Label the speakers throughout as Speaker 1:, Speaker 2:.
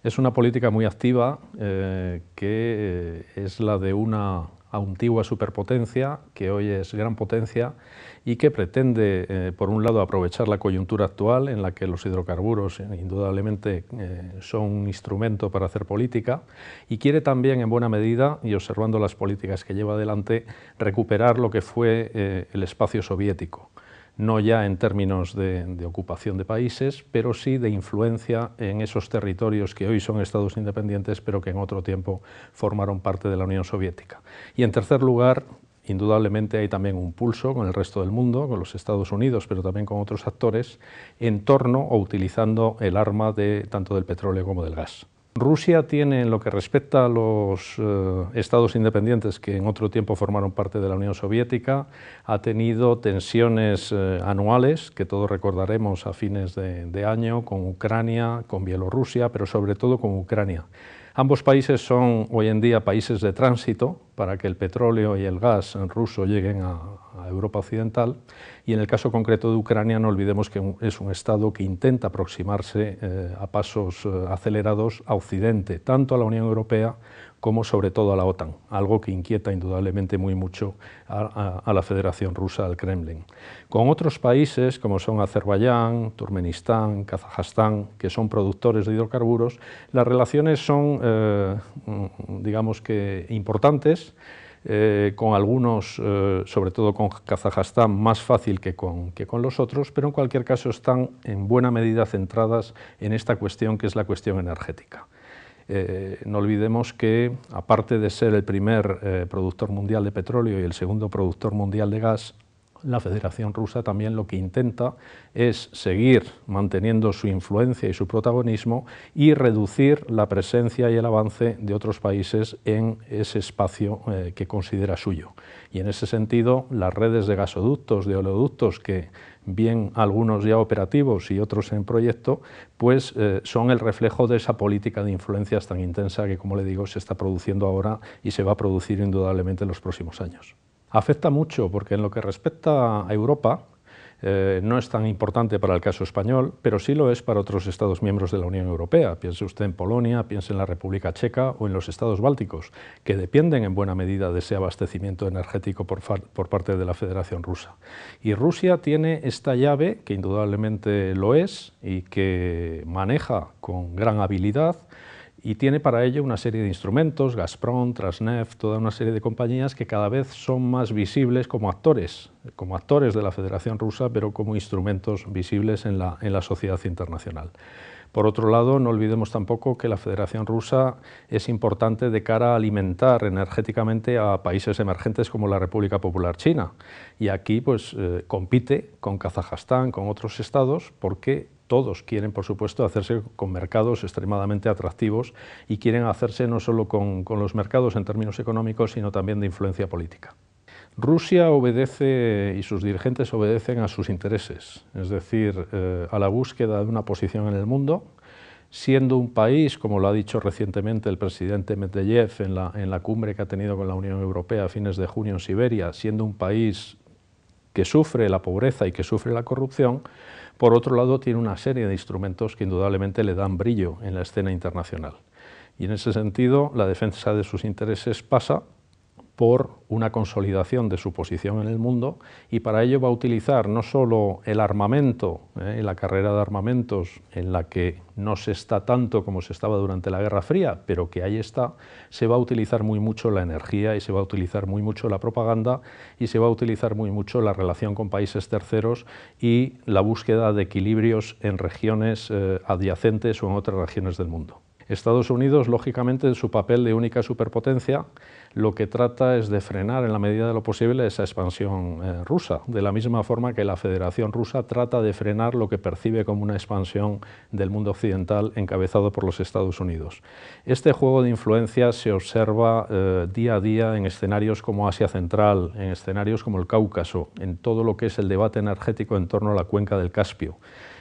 Speaker 1: Es una política muy activa que es la de una antigua superpotencia que hoy es gran potencia y que pretende, por un lado, aprovechar la coyuntura actual en la que los hidrocarburos indudablemente son un instrumento para hacer política, y quiere también, en buena medida, y observando las políticas que lleva adelante, recuperar lo que fue el espacio soviético. No ya en términos de ocupación de países, pero sí de influencia en esos territorios que hoy son estados independientes, pero que en otro tiempo formaron parte de la Unión Soviética. Y en tercer lugar, indudablemente hay también un pulso con el resto del mundo, con los Estados Unidos, pero también con otros actores, en torno o utilizando el arma tanto del petróleo como del gas. Rusia tiene, en lo que respecta a los estados independientes que en otro tiempo formaron parte de la Unión Soviética, ha tenido tensiones anuales, que todos recordaremos a fines de año, con Ucrania, con Bielorrusia, pero sobre todo con Ucrania. Ambos países son hoy en día países de tránsito para que el petróleo y el gas ruso lleguen a Europa Occidental, y en el caso concreto de Ucrania no olvidemos que es un Estado que intenta aproximarse a pasos acelerados a Occidente, tanto a la Unión Europea como sobre todo a la OTAN, algo que inquieta indudablemente muy mucho a la Federación Rusa, al Kremlin. Con otros países como son Azerbaiyán, Turkmenistán, Kazajstán, que son productores de hidrocarburos, las relaciones son, digamos que, importantes, con algunos, sobre todo con Kazajstán, más fácil que con los otros, pero en cualquier caso están en buena medida centradas en esta cuestión que es la cuestión energética. No olvidemos que, aparte de ser el primer productor mundial de petróleo y el segundo productor mundial de gas, la Federación Rusa también lo que intenta es seguir manteniendo su influencia y su protagonismo y reducir la presencia y el avance de otros países en ese espacio que considera suyo. Y en ese sentido, las redes de gasoductos, de oleoductos, que bien algunos ya operativos y otros en proyecto, pues son el reflejo de esa política de influencias tan intensa que, como le digo, se está produciendo ahora y se va a producir indudablemente en los próximos años. Afecta mucho porque en lo que respecta a Europa no es tan importante para el caso español, pero sí lo es para otros Estados miembros de la Unión Europea. Piense usted en Polonia, piense en la República Checa o en los Estados Bálticos, que dependen en buena medida de ese abastecimiento energético por parte de la Federación Rusa. Y Rusia tiene esta llave, que indudablemente lo es y que maneja con gran habilidad, y tiene para ello una serie de instrumentos, Gazprom, Transneft, toda una serie de compañías que cada vez son más visibles como actores de la Federación Rusa, pero como instrumentos visibles en la sociedad internacional. Por otro lado, no olvidemos tampoco que la Federación Rusa es importante de cara a alimentar energéticamente a países emergentes como la República Popular China, y aquí pues compite con Kazajstán, con otros estados, porque todos quieren, por supuesto, hacerse con mercados extremadamente atractivos y quieren hacerse no solo con los mercados en términos económicos, sino también de influencia política. Rusia obedece y sus dirigentes obedecen a sus intereses, es decir, a la búsqueda de una posición en el mundo, siendo un país, como lo ha dicho recientemente el presidente Medvedev en la cumbre que ha tenido con la Unión Europea a fines de junio en Siberia, siendo un país que sufre la pobreza y que sufre la corrupción, por otro lado tiene una serie de instrumentos que indudablemente le dan brillo en la escena internacional. Y en ese sentido, la defensa de sus intereses pasa por una consolidación de su posición en el mundo, y para ello va a utilizar no solo el armamento, la carrera de armamentos en la que no se está tanto como se estaba durante la Guerra Fría, pero que ahí está, se va a utilizar muy mucho la energía y se va a utilizar muy mucho la propaganda y se va a utilizar muy mucho la relación con países terceros y la búsqueda de equilibrios en regiones adyacentes o en otras regiones del mundo. Estados Unidos, lógicamente, en su papel de única superpotencia, lo que trata es de frenar en la medida de lo posible esa expansión rusa, de la misma forma que la Federación Rusa trata de frenar lo que percibe como una expansión del mundo occidental encabezado por los Estados Unidos. Este juego de influencias se observa día a día en escenarios como Asia Central, en escenarios como el Cáucaso, en todo lo que es el debate energético en torno a la cuenca del Caspio,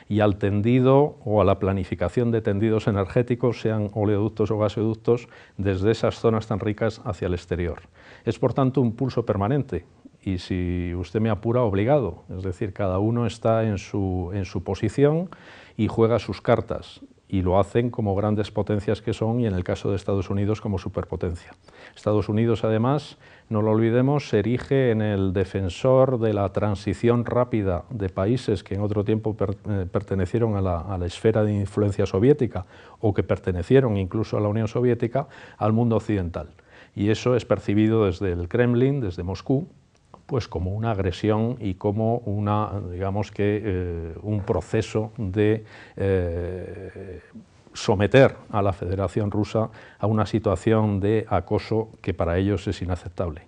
Speaker 1: y al tendido o a la planificación de tendidos energéticos, sean oleoductos o gasoductos, desde esas zonas tan ricas hacia el exterior. Es por tanto un pulso permanente y, si usted me apura, obligado, es decir, cada uno está en su posición y juega sus cartas. y lo hacen como grandes potencias que son, y en el caso de Estados Unidos como superpotencia. Estados Unidos, además, no lo olvidemos, se erige en el defensor de la transición rápida de países que en otro tiempo pertenecieron a la esfera de influencia soviética o que pertenecieron incluso a la Unión Soviética, al mundo occidental. Y eso es percibido desde el Kremlin, desde Moscú, pues como una agresión y como digamos que un proceso de someter a la Federación Rusa a una situación de acoso que para ellos es inaceptable.